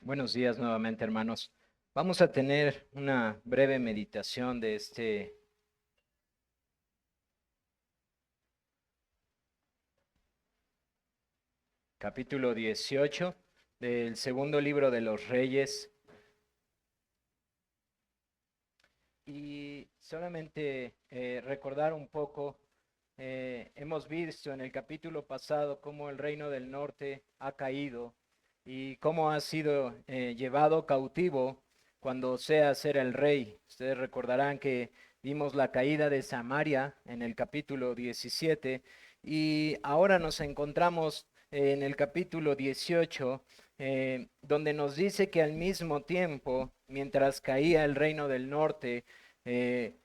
Buenos días nuevamente, hermanos. Vamos a tener una breve meditación de este capítulo 18 del segundo libro de los Reyes. Y solamente recordar un poco, hemos visto en el capítulo pasado cómo el reino del norte ha caído y cómo ha sido llevado cautivo cuando Oseas era el rey. Ustedes recordarán que vimos la caída de Samaria en el capítulo 17 y ahora nos encontramos en el capítulo 18, donde nos dice que al mismo tiempo, mientras caía el reino del norte, eh,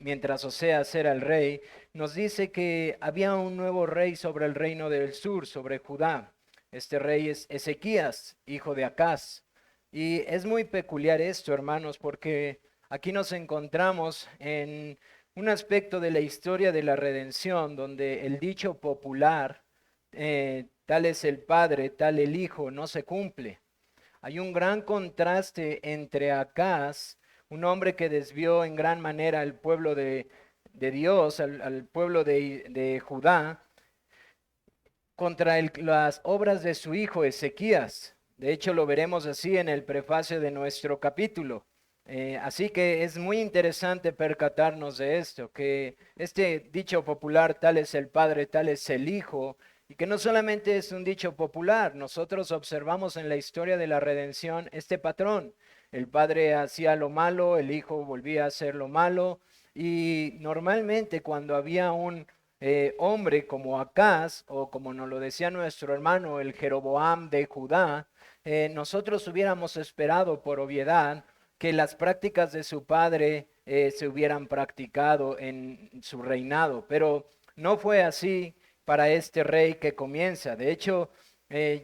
mientras Oseas era el rey, nos dice que había un nuevo rey sobre el reino del sur, sobre Judá. Este rey es Ezequías, hijo de Acaz. Y es muy peculiar esto, hermanos, porque aquí nos encontramos en un aspecto de la historia de la redención, donde el dicho popular, tal es el Padre, tal el Hijo, no se cumple. Hay un gran contraste entre Acaz, un hombre que desvió en gran manera al pueblo de Dios, al pueblo de Judá, contra las obras de su hijo Ezequías. De hecho, lo veremos así en el prefacio de nuestro capítulo. Así que es muy interesante percatarnos de esto, que este dicho popular, tal es el Padre, tal es el Hijo, y que no solamente es un dicho popular, nosotros observamos en la historia de la redención este patrón. El Padre hacía lo malo, el Hijo volvía a hacer lo malo, y normalmente cuando había un hombre como Acaz, o como nos lo decía nuestro hermano, el Jeroboam de Judá, nosotros hubiéramos esperado por obviedad que las prácticas de su padre se hubieran practicado en su reinado, pero no fue así para este rey que comienza. De hecho,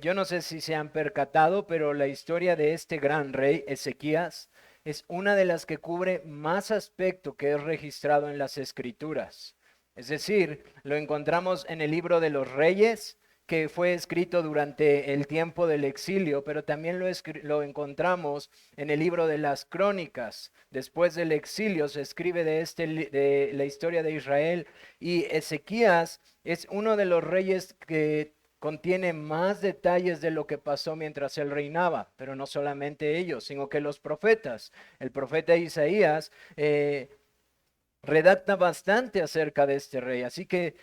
yo no sé si se han percatado, pero la historia de este gran rey, Ezequías, es una de las que cubre más aspecto que es registrado en las escrituras. Es decir, lo encontramos en el libro de los Reyes, que fue escrito durante el tiempo del exilio, pero también lo encontramos en el libro de las Crónicas. Después del exilio se escribe de la historia de Israel, y Ezequías es uno de los reyes que contiene más detalles de lo que pasó mientras él reinaba, pero no solamente ellos, sino que los profetas. El profeta Isaías redacta bastante acerca de este rey. Así que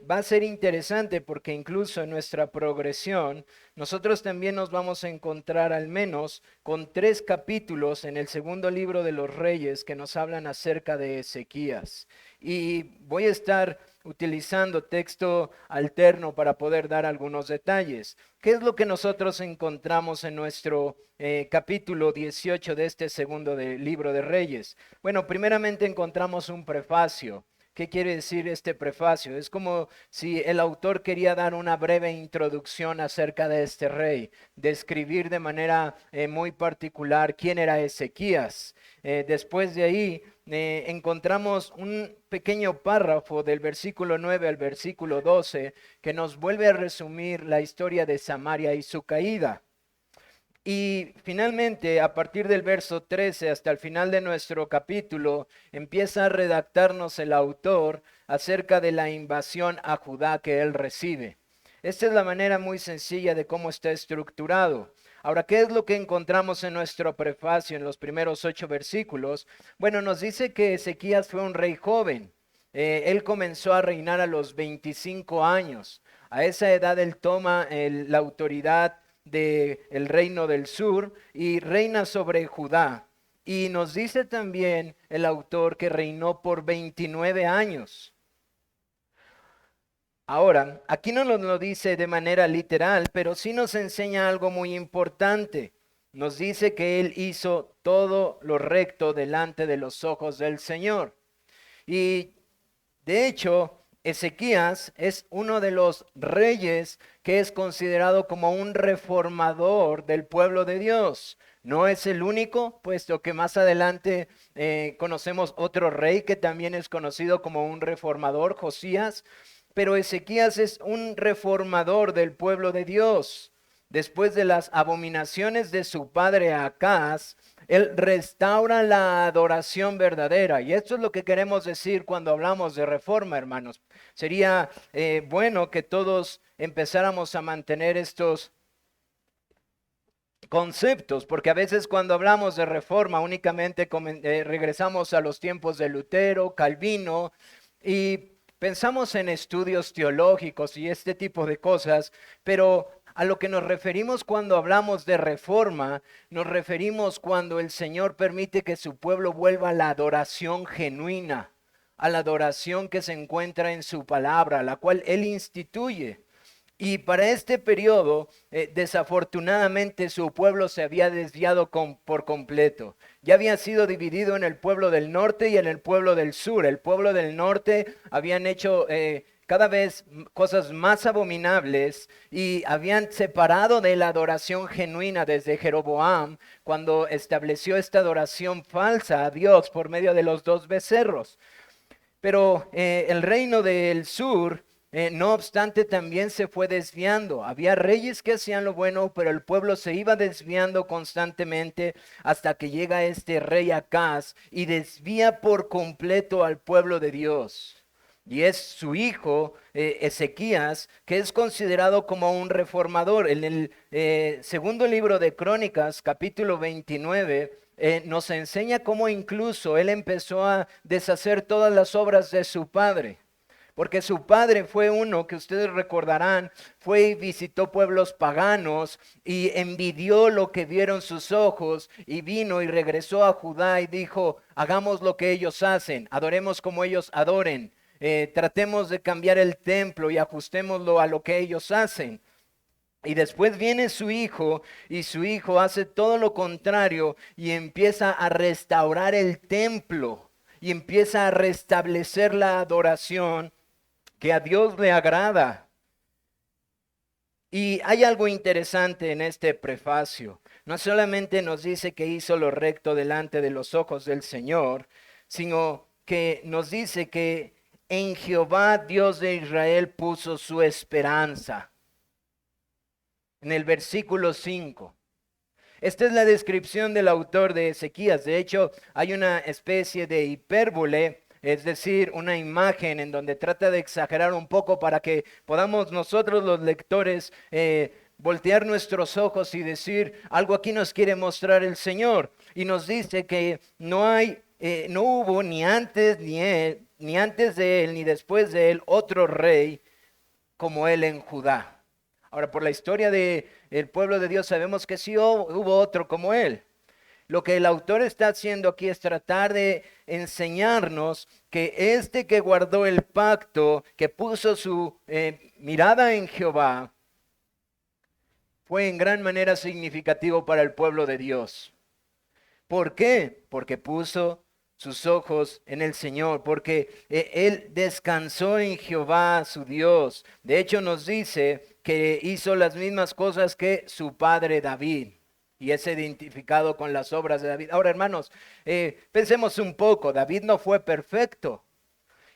va a ser interesante porque incluso en nuestra progresión nosotros también nos vamos a encontrar al menos con 3 capítulos en el segundo libro de los Reyes que nos hablan acerca de Ezequías. Y voy a estar utilizando texto alterno para poder dar algunos detalles. ¿Qué es lo que nosotros encontramos en nuestro capítulo 18 de este segundo libro de Reyes? Bueno, primeramente encontramos un prefacio. ¿Qué quiere decir este prefacio? Es como si el autor quería dar una breve introducción acerca de este rey, describir de manera muy particular quién era Ezequías. Después de ahí encontramos un pequeño párrafo del versículo 9 al versículo 12 que nos vuelve a resumir la historia de Samaria y su caída. Y finalmente, a partir del verso 13 hasta el final de nuestro capítulo, empieza a redactarnos el autor acerca de la invasión a Judá que él recibe. Esta es la manera muy sencilla de cómo está estructurado. Ahora, ¿qué es lo que encontramos en nuestro prefacio en los primeros 8 versículos? Bueno, nos dice que Ezequías fue un rey joven. Él comenzó a reinar a los 25 años. A esa edad él toma la autoridad del reino del sur y reina sobre Judá. Y nos dice también el autor que reinó por 29 años. Ahora, aquí no nos lo dice de manera literal, pero sí nos enseña algo muy importante. Nos dice que él hizo todo lo recto delante de los ojos del Señor. Y de hecho, Ezequías es uno de los reyes que es considerado como un reformador del pueblo de Dios. No es el único, puesto que más adelante conocemos otro rey que también es conocido como un reformador, Josías, pero Ezequías es un reformador del pueblo de Dios. después de las abominaciones de su padre Acaz, él restaura la adoración verdadera. Y esto es lo que queremos decir cuando hablamos de reforma, hermanos. Sería bueno que todos empezáramos a mantener estos conceptos, porque a veces cuando hablamos de reforma únicamente regresamos a los tiempos de Lutero, Calvino, y pensamos en estudios teológicos y este tipo de cosas, pero a lo que nos referimos cuando hablamos de reforma, nos referimos cuando el Señor permite que su pueblo vuelva a la adoración genuina, a la adoración que se encuentra en su palabra, la cual Él instituye. Y para este periodo, desafortunadamente, su pueblo se había desviado por completo. Ya había sido dividido en el pueblo del norte y en el pueblo del sur. El pueblo del norte habían hecho cada vez cosas más abominables y habían separado de la adoración genuina desde Jeroboam, cuando estableció esta adoración falsa a Dios por medio de los 2 becerros. Pero el reino del sur, no obstante, también se fue desviando. Había reyes que hacían lo bueno, pero el pueblo se iba desviando constantemente hasta que llega este rey Acaz y desvía por completo al pueblo de Dios. Y es su hijo, Ezequías, que es considerado como un reformador. En el segundo libro de Crónicas, capítulo 29, nos enseña cómo incluso él empezó a deshacer todas las obras de su padre. Porque su padre fue uno que ustedes recordarán, fue y visitó pueblos paganos y envidió lo que vieron sus ojos y vino y regresó a Judá y dijo, hagamos lo que ellos hacen, adoremos como ellos adoren, tratemos de cambiar el templo y ajustémoslo a lo que ellos hacen. Y después viene su hijo y su hijo hace todo lo contrario y empieza a restaurar el templo y empieza a restablecer la adoración que a Dios le agrada. Y hay algo interesante en este prefacio. No solamente nos dice que hizo lo recto delante de los ojos del Señor, sino que nos dice que en Jehová, Dios de Israel, puso su esperanza. En el versículo 5. Esta es la descripción del autor de Ezequías. De hecho, hay una especie de hipérbole, es decir, una imagen en donde trata de exagerar un poco para que podamos nosotros los lectores voltear nuestros ojos y decir, algo aquí nos quiere mostrar el Señor. Y nos dice que no hubo ni antes ni antes de él, ni después de él, otro rey como él en Judá. Ahora, por la historia del pueblo de Dios sabemos que sí hubo otro como él. Lo que el autor está haciendo aquí es tratar de enseñarnos que este que guardó el pacto, que puso su mirada en Jehová, fue en gran manera significativo para el pueblo de Dios. ¿Por qué? Porque puso sus ojos en el Señor, porque él descansó en Jehová su Dios. De hecho nos dice que hizo las mismas cosas que su padre David y es identificado con las obras de David. Ahora, hermanos, pensemos un poco, David no fue perfecto.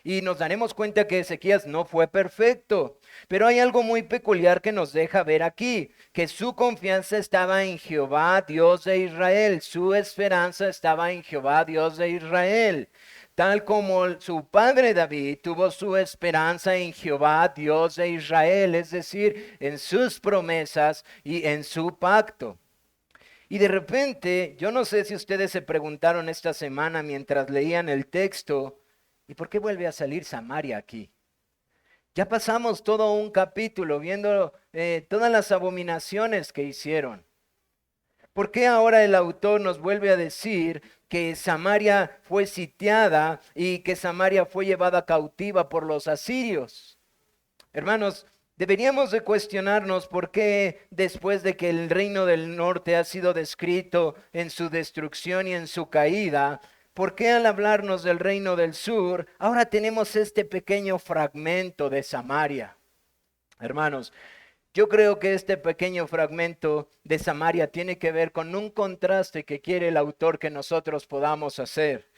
Y nos daremos cuenta que Ezequías no fue perfecto. Pero hay algo muy peculiar que nos deja ver aquí, que su confianza estaba en Jehová, Dios de Israel. Su esperanza estaba en Jehová, Dios de Israel. Tal como su padre David tuvo su esperanza en Jehová, Dios de Israel, es decir, en sus promesas y en su pacto. Y de repente, yo no sé si ustedes se preguntaron esta semana mientras leían el texto, ¿y por qué vuelve a salir Samaria aquí? Ya pasamos todo un capítulo viendo todas las abominaciones que hicieron. ¿Por qué ahora el autor nos vuelve a decir que Samaria fue sitiada y que Samaria fue llevada cautiva por los asirios? Hermanos, deberíamos de cuestionarnos por qué después de que el reino del norte ha sido descrito en su destrucción y en su caída, ¿por qué al hablarnos del reino del sur, ahora tenemos este pequeño fragmento de Samaria? Hermanos, yo creo que este pequeño fragmento de Samaria tiene que ver con un contraste que quiere el autor que nosotros podamos hacer.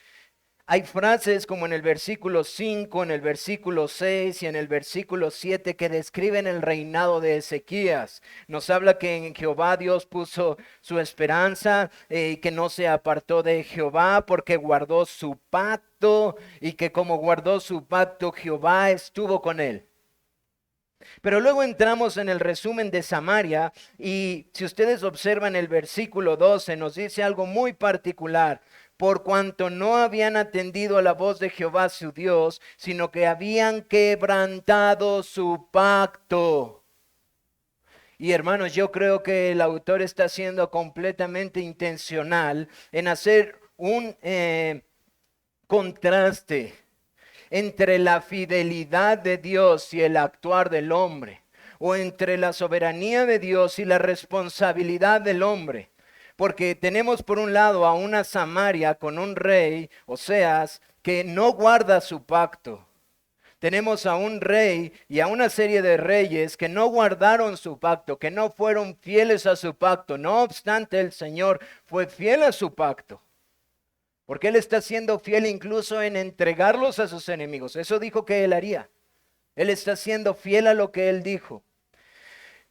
Hay frases como en el versículo 5, en el versículo 6 y en el versículo 7 que describen el reinado de Ezequías. Nos habla que en Jehová Dios puso su esperanza y que no se apartó de Jehová porque guardó su pacto y que como guardó su pacto Jehová estuvo con él. Pero luego entramos en el resumen de Samaria y si ustedes observan el versículo 12 nos dice algo muy particular. Por cuanto no habían atendido a la voz de Jehová su Dios, sino que habían quebrantado su pacto. Y hermanos, yo creo que el autor está siendo completamente intencional en hacer un contraste entre la fidelidad de Dios y el actuar del hombre, o entre la soberanía de Dios y la responsabilidad del hombre. Porque tenemos por un lado a una Samaria con un rey, Oseas, que no guarda su pacto. Tenemos a un rey y a una serie de reyes que no guardaron su pacto, que no fueron fieles a su pacto. No obstante, el Señor fue fiel a su pacto. Porque Él está siendo fiel incluso en entregarlos a sus enemigos. Eso dijo que Él haría. Él está siendo fiel a lo que Él dijo.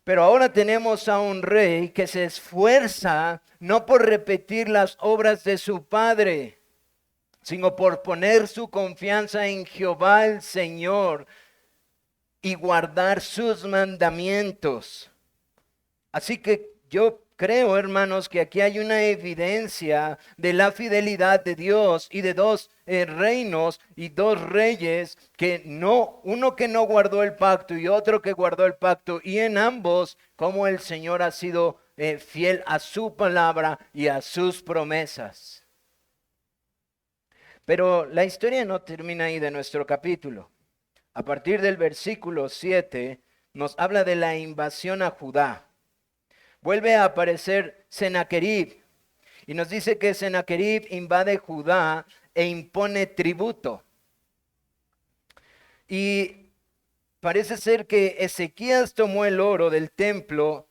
Pero ahora tenemos a un rey que se esfuerza no por repetir las obras de su padre, sino por poner su confianza en Jehová el Señor y guardar sus mandamientos. Así que yo creo, hermanos, que aquí hay una evidencia de la fidelidad de Dios y de dos reinos y dos reyes uno que no guardó el pacto y otro que guardó el pacto, y en ambos como el Señor ha sido fiel a su palabra y a sus promesas. Pero la historia no termina ahí de nuestro capítulo. A partir del versículo 7 nos habla de la invasión a Judá. Vuelve a aparecer Sennacherib y nos dice que Sennacherib invade Judá e impone tributo. Y parece ser que Ezequías tomó el oro del templo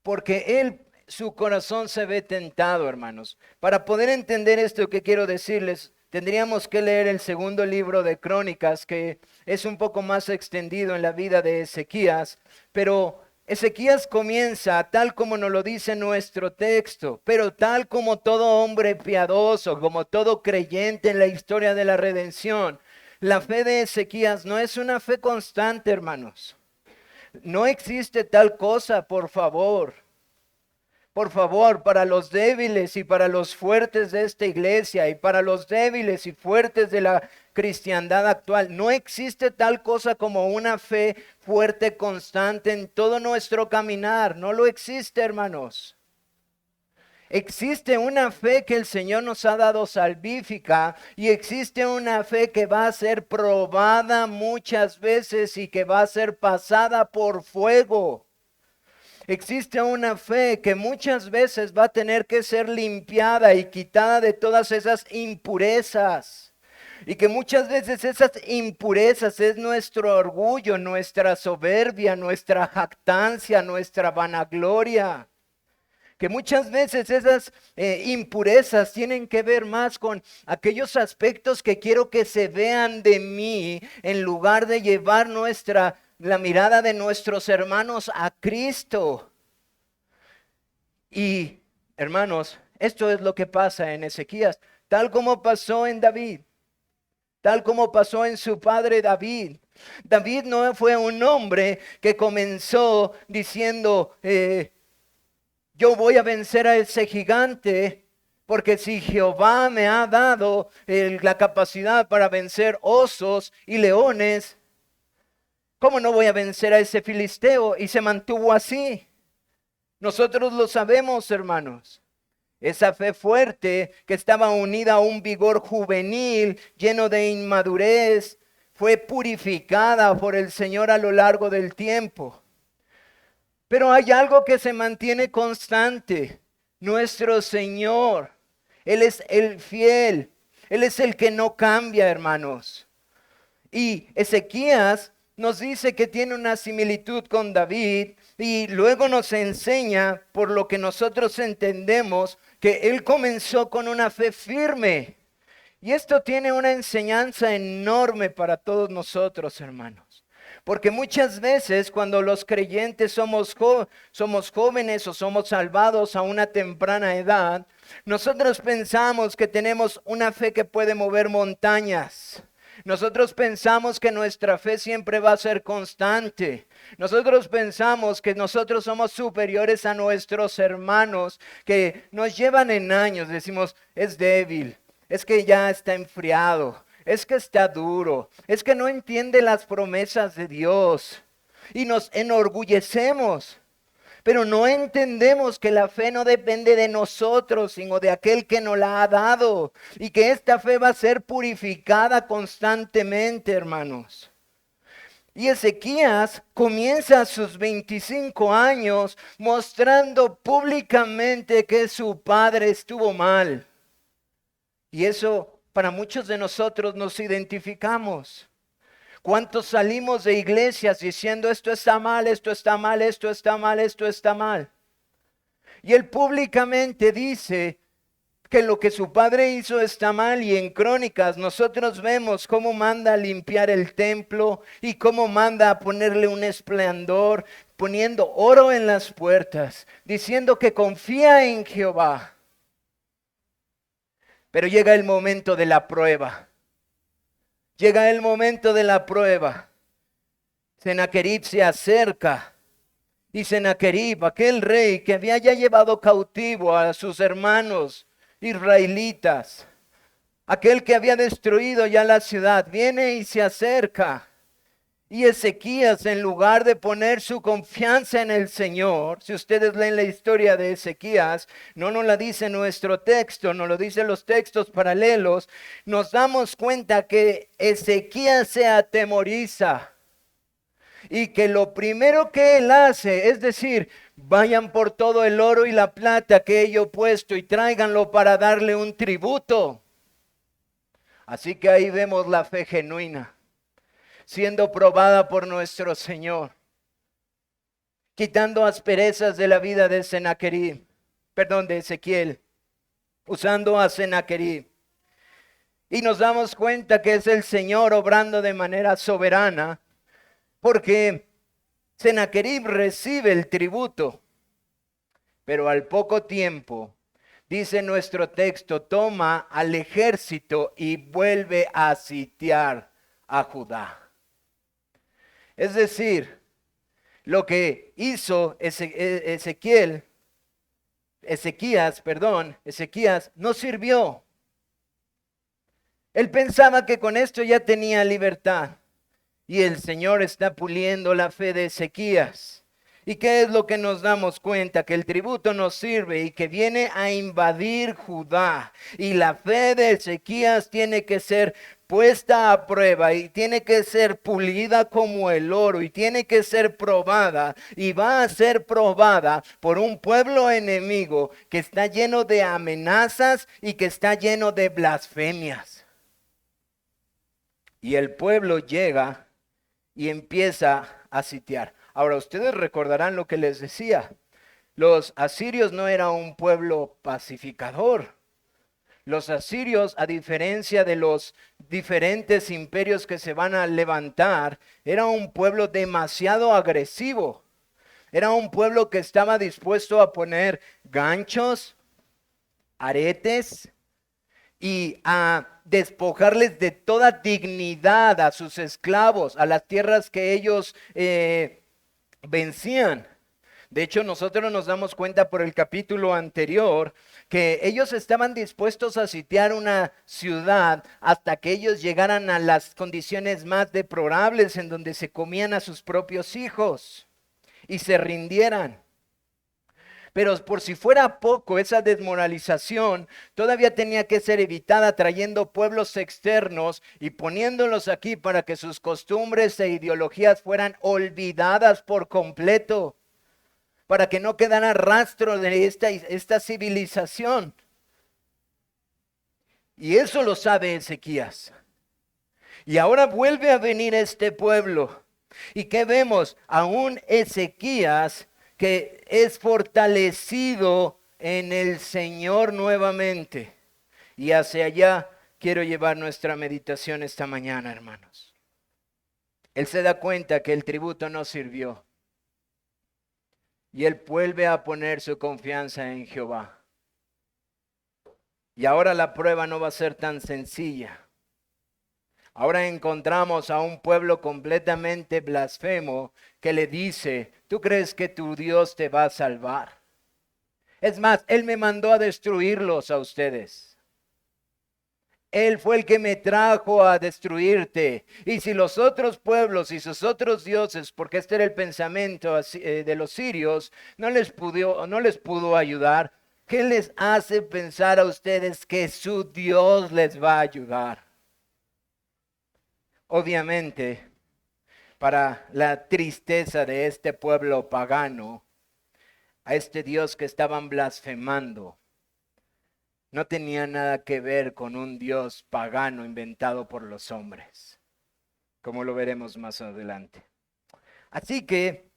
porque su corazón se ve tentado, hermanos. Para poder entender esto que quiero decirles, tendríamos que leer el segundo libro de Crónicas, que es un poco más extendido en la vida de Ezequías, pero Ezequías comienza tal como nos lo dice nuestro texto, pero tal como todo hombre piadoso, como todo creyente en la historia de la redención. La fe de Ezequías no es una fe constante, hermanos. No existe tal cosa, por favor. Por favor, para los débiles y para los fuertes de esta iglesia y para los débiles y fuertes de la cristiandad actual, no existe tal cosa como una fe fuerte, constante en todo nuestro caminar. No lo existe, hermanos. Existe una fe que el Señor nos ha dado salvífica y existe una fe que va a ser probada muchas veces y que va a ser pasada por fuego. Existe una fe que muchas veces va a tener que ser limpiada y quitada de todas esas impurezas. Y que muchas veces esas impurezas es nuestro orgullo, nuestra soberbia, nuestra jactancia, nuestra vanagloria. Que muchas veces esas impurezas tienen que ver más con aquellos aspectos que quiero que se vean de mí en lugar de llevar la mirada de nuestros hermanos a Cristo. Y hermanos, esto es lo que pasa en Ezequías, tal como pasó en David, tal como pasó en su padre David. David no fue un hombre que comenzó diciendo, yo voy a vencer a ese gigante, porque si Jehová me ha dado la capacidad para vencer osos y leones, ¿cómo no voy a vencer a ese filisteo? Y se mantuvo así. Nosotros lo sabemos, hermanos. Esa fe fuerte que estaba unida a un vigor juvenil, lleno de inmadurez, fue purificada por el Señor a lo largo del tiempo. Pero hay algo que se mantiene constante. Nuestro Señor. Él es el fiel. Él es el que no cambia, hermanos. Y Ezequías nos dice que tiene una similitud con David y luego nos enseña, por lo que nosotros entendemos, que él comenzó con una fe firme. Y esto tiene una enseñanza enorme para todos nosotros, hermanos. Porque muchas veces cuando los creyentes somos jóvenes o somos salvados a una temprana edad, nosotros pensamos que tenemos una fe que puede mover montañas. Nosotros pensamos que nuestra fe siempre va a ser constante. Nosotros pensamos que nosotros somos superiores a nuestros hermanos que nos llevan en años. Decimos, es débil, es que ya está enfriado, es que está duro, es que no entiende las promesas de Dios. Y nos enorgullecemos. Pero no entendemos que la fe no depende de nosotros, sino de aquel que nos la ha dado. Y que esta fe va a ser purificada constantemente, hermanos. Y Ezequías comienza a sus 25 años mostrando públicamente que su padre estuvo mal. Y eso para muchos de nosotros nos identificamos. ¿Cuántos salimos de iglesias diciendo esto está mal, esto está mal, esto está mal, esto está mal? Y él públicamente dice que lo que su padre hizo está mal, y en Crónicas nosotros vemos cómo manda a limpiar el templo y cómo manda a ponerle un esplendor, poniendo oro en las puertas, diciendo que confía en Jehová. Pero llega el momento de la prueba. Llega el momento de la prueba. Sennacherib se acerca. Y Sennacherib, aquel rey que había ya llevado cautivo a sus hermanos israelitas, aquel que había destruido ya la ciudad, viene y se acerca. Y Ezequías, en lugar de poner su confianza en el Señor, si ustedes leen la historia de Ezequías, no nos la dice nuestro texto, nos lo dicen los textos paralelos, nos damos cuenta que Ezequías se atemoriza. Y que lo primero que él hace es decir, vayan por todo el oro y la plata que he yo puesto y tráiganlo para darle un tributo. Así que ahí vemos la fe genuina siendo probada por nuestro Señor, quitando asperezas de la vida de de Ezequiel, usando a Sennacherib. Y nos damos cuenta que es el Señor obrando de manera soberana, porque Sennacherib recibe el tributo, pero al poco tiempo, dice nuestro texto, toma al ejército y vuelve a sitiar a Judá. Es decir, lo que hizo Ezequías no sirvió. Él pensaba que con esto ya tenía libertad. Y el Señor está puliendo la fe de Ezequías. ¿Y qué es lo que nos damos cuenta? Que el tributo nos sirve y que viene a invadir Judá. Y la fe de Ezequías tiene que ser puesta a prueba y tiene que ser pulida como el oro y tiene que ser probada y va a ser probada por un pueblo enemigo que está lleno de amenazas y que está lleno de blasfemias. Y el pueblo llega y empieza a sitiar. Ahora, ustedes recordarán lo que les decía. Los asirios no eran un pueblo pacificador. Los asirios, a diferencia de los diferentes imperios que se van a levantar, era un pueblo demasiado agresivo. Era un pueblo que estaba dispuesto a poner ganchos, aretes y a despojarles de toda dignidad a sus esclavos, a las tierras que ellos vencían. De hecho, nosotros nos damos cuenta por el capítulo anterior que ellos estaban dispuestos a sitiar una ciudad hasta que ellos llegaran a las condiciones más deplorables en donde se comían a sus propios hijos y se rindieran. Pero por si fuera poco, esa desmoralización todavía tenía que ser evitada trayendo pueblos externos y poniéndolos aquí para que sus costumbres e ideologías fueran olvidadas por completo, para que no quedara rastro de esta civilización. Y eso lo sabe Ezequías. Y ahora vuelve a venir este pueblo. ¿Y qué vemos? Aún Ezequías, que es fortalecido en el Señor nuevamente. Y hacia allá quiero llevar nuestra meditación esta mañana, hermanos. Él se da cuenta que el tributo no sirvió. Y él vuelve a poner su confianza en Jehová. Y ahora la prueba no va a ser tan sencilla. Ahora encontramos a un pueblo completamente blasfemo que le dice, ¿tú crees que tu Dios te va a salvar? Es más, Él me mandó a destruirlos a ustedes. Él fue el que me trajo a destruirte. Y si los otros pueblos y sus otros dioses, porque este era el pensamiento de los sirios, no les pudo ayudar, ¿qué les hace pensar a ustedes que su Dios les va a ayudar? Obviamente, para la tristeza de este pueblo pagano, a este Dios que estaban blasfemando, no tenía nada que ver con un Dios pagano inventado por los hombres, como lo veremos más adelante. Así que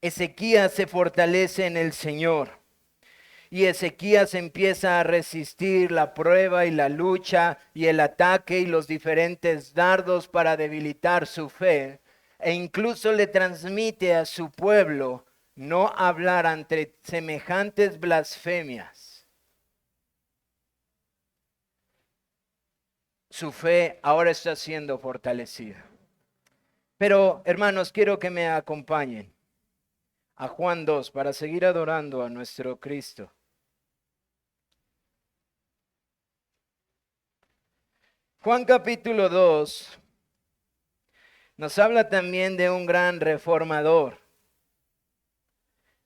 Ezequías se fortalece en el Señor. Y Ezequías empieza a resistir la prueba y la lucha y el ataque y los diferentes dardos para debilitar su fe. E incluso le transmite a su pueblo no hablar ante semejantes blasfemias. Su fe ahora está siendo fortalecida. Pero, hermanos, quiero que me acompañen a Juan 2 para seguir adorando a nuestro Cristo. Juan capítulo 2 nos habla también de un gran reformador.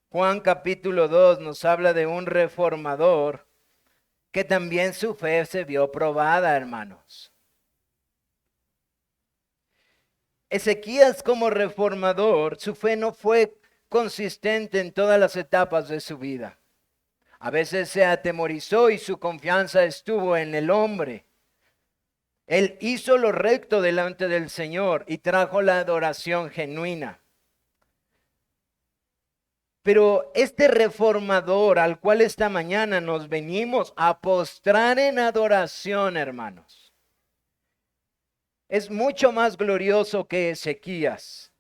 Juan capítulo 2 nos habla de un reformador que también su fe se vio probada, hermanos. Ezequías como reformador, su fe no fue consistente en todas las etapas de su vida. A veces se atemorizó y su confianza estuvo en el hombre. Él hizo lo recto delante del Señor y trajo la adoración genuina. Pero este reformador al cual esta mañana nos venimos a postrar en adoración, hermanos, es mucho más glorioso que Ezequías.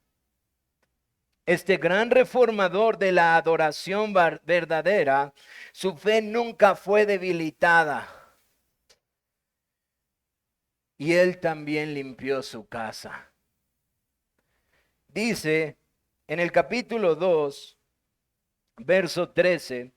Este gran reformador de la adoración verdadera, su fe nunca fue debilitada. Y él también limpió su casa. Dice en el capítulo 2, verso 13,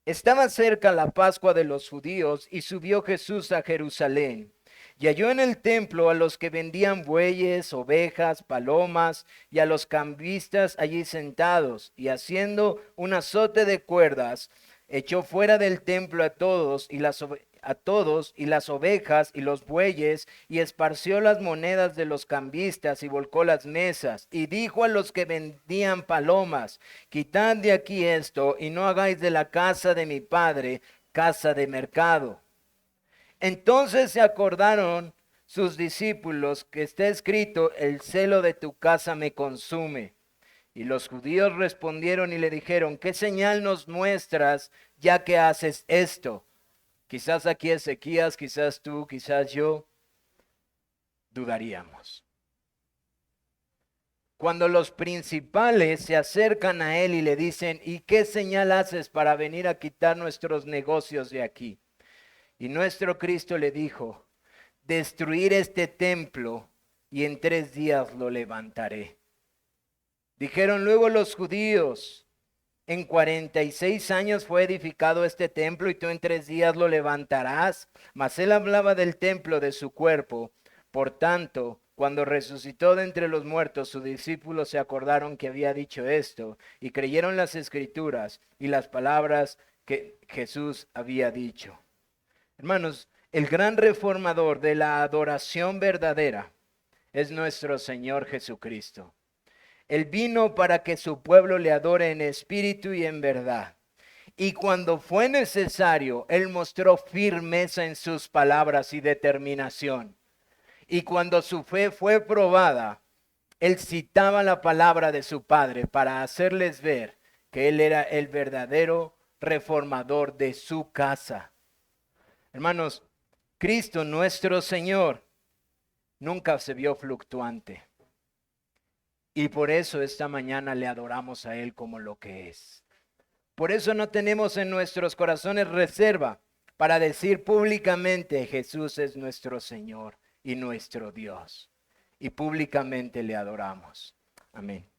estaba cerca la Pascua de los judíos y subió Jesús a Jerusalén. Y halló en el templo a los que vendían bueyes, ovejas, palomas y a los cambistas allí sentados. Y haciendo un azote de cuerdas, echó fuera del templo a todos y las ovejas y los bueyes, y esparció las monedas de los cambistas y volcó las mesas. Y dijo a los que vendían palomas, quitad de aquí esto y no hagáis de la casa de mi padre casa de mercado. Entonces se acordaron sus discípulos que está escrito, el celo de tu casa me consume. Y los judíos respondieron y le dijeron, ¿qué señal nos muestras ya que haces esto? Quizás aquí Ezequías, quizás tú, quizás yo, dudaríamos. Cuando los principales se acercan a él y le dicen, ¿y qué señal haces para venir a quitar nuestros negocios de aquí? Y nuestro Cristo le dijo, destruir este templo y en 3 días lo levantaré. Dijeron luego los judíos, en 46 años fue edificado este templo y tú en 3 días lo levantarás. Mas él hablaba del templo de su cuerpo. Por tanto, cuando resucitó de entre los muertos, sus discípulos se acordaron que había dicho esto y creyeron las escrituras y las palabras que Jesús había dicho. Hermanos, el gran reformador de la adoración verdadera es nuestro Señor Jesucristo. Él vino para que su pueblo le adore en espíritu y en verdad. Y cuando fue necesario, Él mostró firmeza en sus palabras y determinación. Y cuando su fe fue probada, Él citaba la palabra de su Padre para hacerles ver que Él era el verdadero reformador de su casa. Hermanos, Cristo nuestro Señor nunca se vio fluctuante. Y por eso esta mañana le adoramos a Él como lo que es. Por eso no tenemos en nuestros corazones reserva para decir públicamente Jesús es nuestro Señor y nuestro Dios. Y públicamente le adoramos. Amén.